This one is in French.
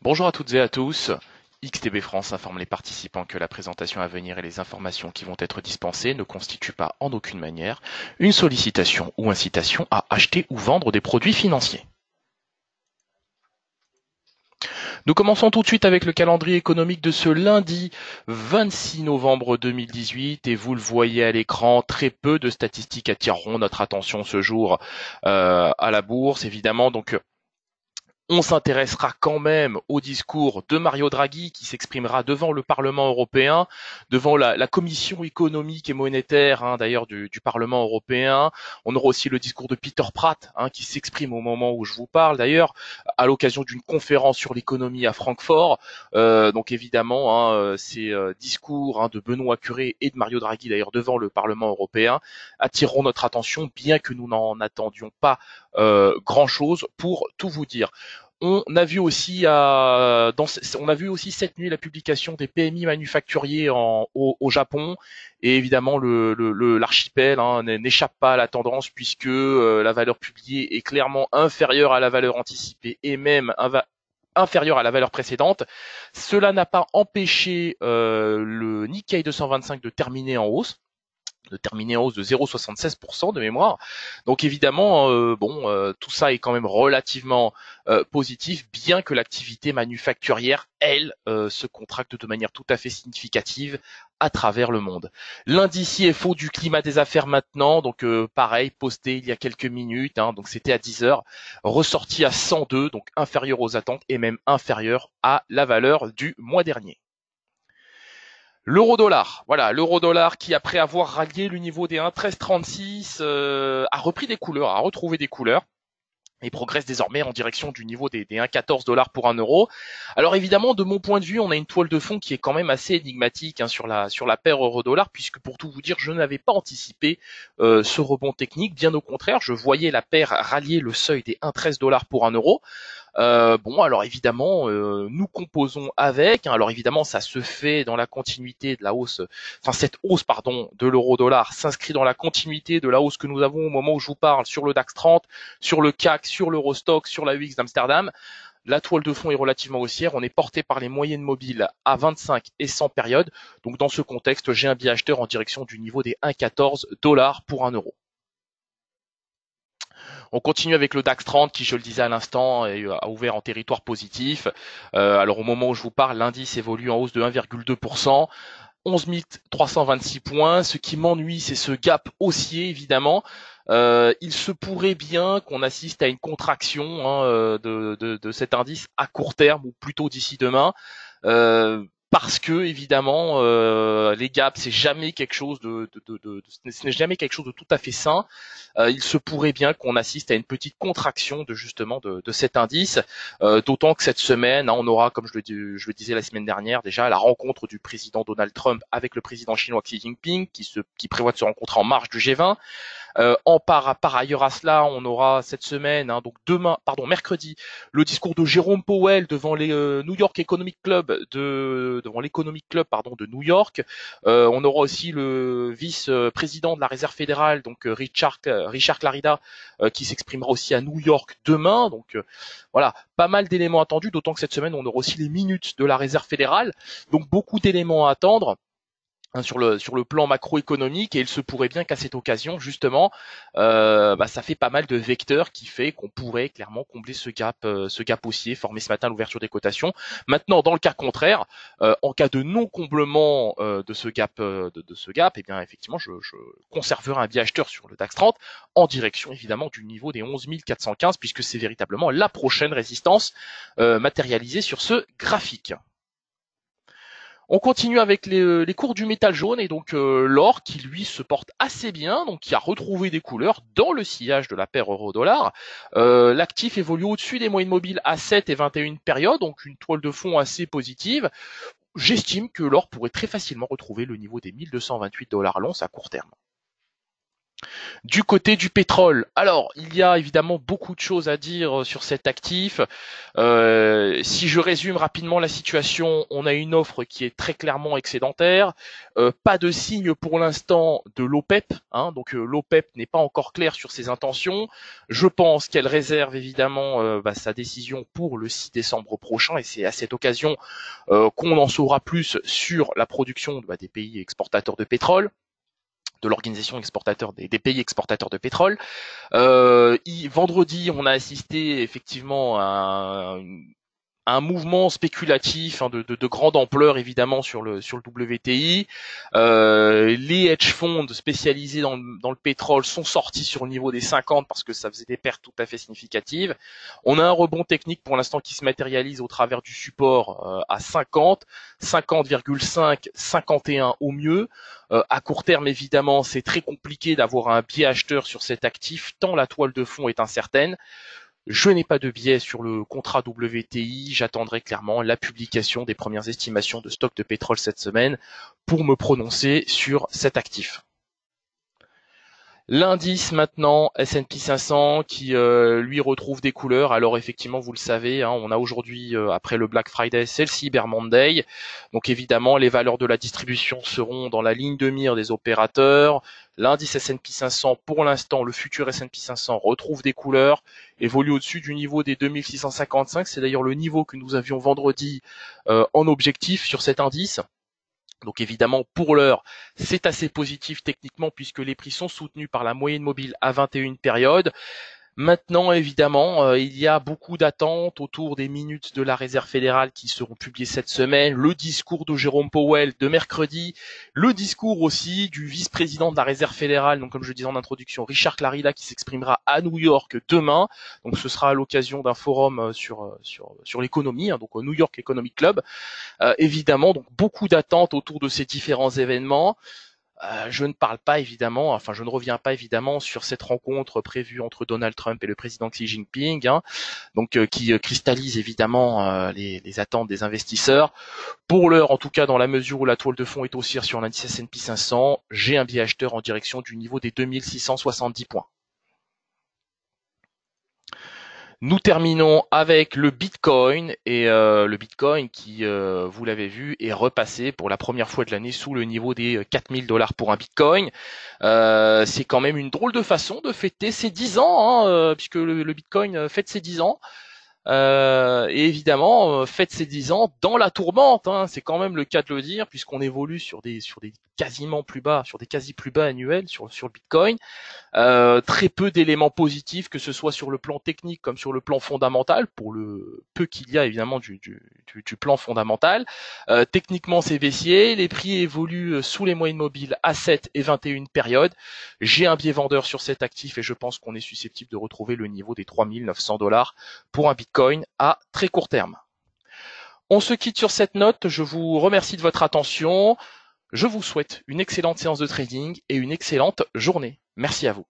Bonjour à toutes et à tous. XTB France informe les participants que la présentation à venir et les informations qui vont être dispensées ne constituent pas en aucune manière une sollicitation ou incitation à acheter ou vendre des produits financiers. Nous commençons tout de suite avec le calendrier économique de ce lundi 26 novembre 2018 et vous le voyez à l'écran, très peu de statistiques attireront notre attention ce jour à la bourse évidemment. Donc on s'intéressera quand même au discours de Mario Draghi qui s'exprimera devant le Parlement européen, devant la Commission économique et monétaire d'ailleurs du Parlement européen. On aura aussi le discours de Peter Pratt qui s'exprime au moment où je vous parle d'ailleurs, à l'occasion d'une conférence sur l'économie à Francfort. Donc évidemment, ces discours de Benoît Curé et de Mario Draghi d'ailleurs devant le Parlement européen attireront notre attention, bien que nous n'en attendions pas grand-chose pour tout vous dire. On a vu aussi cette nuit la publication des PMI manufacturiers au Japon et évidemment l'archipel n'échappe pas à la tendance puisque la valeur publiée est clairement inférieure à la valeur anticipée et même inférieure à la valeur précédente. Cela n'a pas empêché le Nikkei 225 de terminer en hausse de 0,76% de mémoire. Donc évidemment, tout ça est quand même relativement positif, bien que l'activité manufacturière, elle, se contracte de manière tout à fait significative à travers le monde. L'indice IFO du climat des affaires maintenant, donc pareil, posté il y a quelques minutes, donc c'était à 10 heures, ressorti à 102, donc inférieur aux attentes et même inférieur à la valeur du mois dernier. L'euro-dollar, voilà, l'euro-dollar qui après avoir rallié le niveau des 1,1336 a repris des couleurs, a retrouvé des couleurs et progresse désormais en direction du niveau des 1,14 $ pour un euro. Alors évidemment, de mon point de vue, on a une toile de fond qui est quand même assez énigmatique sur la paire euro-dollar, puisque pour tout vous dire, je n'avais pas anticipé ce rebond technique. Bien au contraire, je voyais la paire rallier le seuil des 1,13 $ pour un euro. Alors évidemment, nous composons avec. Alors évidemment, ça se fait dans la continuité de la hausse. Enfin, cette hausse, pardon, de l'euro-dollar s'inscrit dans la continuité de la hausse que nous avons au moment où je vous parle sur le DAX 30, sur le CAC, sur l'Eurostock, sur la UX d'Amsterdam. La toile de fond est relativement haussière. On est porté par les moyennes mobiles à 25 et 100 périodes. Donc dans ce contexte, j'ai un biais acheteur en direction du niveau des 1,14 $ pour un euro. On continue avec le DAX 30 qui, je le disais à l'instant, a ouvert en territoire positif. Alors au moment où je vous parle, l'indice évolue en hausse de 1,2%. 11 326 points. Ce qui m'ennuie, c'est ce gap haussier, évidemment. Il se pourrait bien qu'on assiste à une contraction de cet indice à court terme, ou plutôt d'ici demain. Parce que évidemment les gaps c'est jamais quelque chose ce n'est jamais quelque chose de tout à fait sain. Il se pourrait bien qu'on assiste à une petite contraction de cet indice, d'autant que cette semaine on aura, comme je le disais la semaine dernière déjà, la rencontre du président Donald Trump avec le président chinois Xi Jinping qui prévoit de se rencontrer en marge du G20. Par ailleurs à cela, on aura cette semaine, donc mercredi, le discours de Jérôme Powell devant les New York Economic Club devant l'Economic Club de New York. On aura aussi le vice-président de la Réserve fédérale, donc Richard Clarida, qui s'exprimera aussi à New York demain. Donc voilà, pas mal d'éléments attendus, d'autant que cette semaine on aura aussi les minutes de la Réserve fédérale. Donc beaucoup d'éléments à attendre sur le plan macroéconomique, et il se pourrait bien qu'à cette occasion justement ça fait pas mal de vecteurs qui fait qu'on pourrait clairement combler ce gap haussier formé ce matin à l'ouverture des cotations. Maintenant, dans le cas contraire, en cas de non comblement de ce gap eh bien effectivement je conserverai un biais acheteur sur le DAX 30 en direction évidemment du niveau des 11 415, puisque c'est véritablement la prochaine résistance matérialisée sur ce graphique. On continue avec les cours du métal jaune, et donc l'or qui lui se porte assez bien, donc qui a retrouvé des couleurs dans le sillage de la paire euro-dollar. L'actif évolue au-dessus des moyennes mobiles à 7 et 21 périodes, donc une toile de fond assez positive. J'estime que l'or pourrait très facilement retrouver le niveau des 1228 $ l'once à court terme. Du côté du pétrole, alors il y a évidemment beaucoup de choses à dire sur cet actif. Si je résume rapidement la situation, on a une offre qui est très clairement excédentaire. Pas de signe pour l'instant de l'OPEP, hein, donc l'OPEP n'est pas encore clair sur ses intentions. Je pense qu'elle réserve évidemment sa décision pour le 6 décembre prochain, et c'est à cette occasion qu'on en saura plus sur la production des pays exportateurs de pétrole, de l'organisation exportateur des pays exportateurs de pétrole. Vendredi, on a assisté effectivement à un mouvement spéculatif de grande ampleur évidemment sur le WTI. Les hedge funds spécialisés dans le pétrole sont sortis sur le niveau des 50 parce que ça faisait des pertes tout à fait significatives. On a un rebond technique pour l'instant qui se matérialise au travers du support à 50, 50,5, 51 au mieux. À court terme, évidemment, c'est très compliqué d'avoir un biais acheteur sur cet actif tant la toile de fond est incertaine. Je n'ai pas de biais sur le contrat WTI, j'attendrai clairement la publication des premières estimations de stock de pétrole cette semaine pour me prononcer sur cet actif. L'indice maintenant, S&P 500, qui lui retrouve des couleurs. Alors effectivement, vous le savez, hein, on a aujourd'hui, après le Black Friday, c'est le Cyber Monday. Donc évidemment, les valeurs de la distribution seront dans la ligne de mire des opérateurs. L'indice S&P 500, pour l'instant, le futur S&P 500 retrouve des couleurs, évolue au-dessus du niveau des 2655. C'est d'ailleurs le niveau que nous avions vendredi en objectif sur cet indice. Donc évidemment, pour l'heure, c'est assez positif techniquement puisque les prix sont soutenus par la moyenne mobile à 21 périodes. Maintenant, évidemment, il y a beaucoup d'attentes autour des minutes de la Réserve fédérale qui seront publiées cette semaine, le discours de Jérôme Powell de mercredi, le discours aussi du vice-président de la Réserve fédérale, donc comme je disais en introduction, Richard Clarida, qui s'exprimera à New York demain. Donc ce sera à l'occasion d'un forum sur l'économie, hein, donc au New York Economic Club. Évidemment, donc beaucoup d'attentes autour de ces différents événements. Je ne reviens pas évidemment sur cette rencontre prévue entre Donald Trump et le président Xi Jinping, hein, donc qui cristallise évidemment les attentes des investisseurs. Pour l'heure, en tout cas, dans la mesure où la toile de fond est haussière sur l'indice S&P 500, j'ai un biais acheteur en direction du niveau des 2670 points. Nous terminons avec le Bitcoin et le Bitcoin qui, vous l'avez vu, est repassé pour la première fois de l'année sous le niveau des 4000 $ pour un Bitcoin. C'est quand même une drôle de façon de fêter ses 10 ans, hein, puisque le Bitcoin fête ses 10 ans. Et évidemment, fête ses 10 ans dans la tourmente, hein, c'est quand même le cas de le dire, puisqu'on évolue sur des quasiment plus bas, sur des quasi plus bas annuels sur le Bitcoin. Très peu d'éléments positifs, que ce soit sur le plan technique comme sur le plan fondamental, pour le peu qu'il y a évidemment du plan fondamental. Techniquement, c'est baissier, les prix évoluent sous les moyennes mobiles à 7 et 21 périodes. J'ai un biais vendeur sur cet actif et je pense qu'on est susceptible de retrouver le niveau des 3900 $ pour un Bitcoin à très court terme. On se quitte sur cette note, je vous remercie de votre attention. Je vous souhaite une excellente séance de trading et une excellente journée. Merci à vous.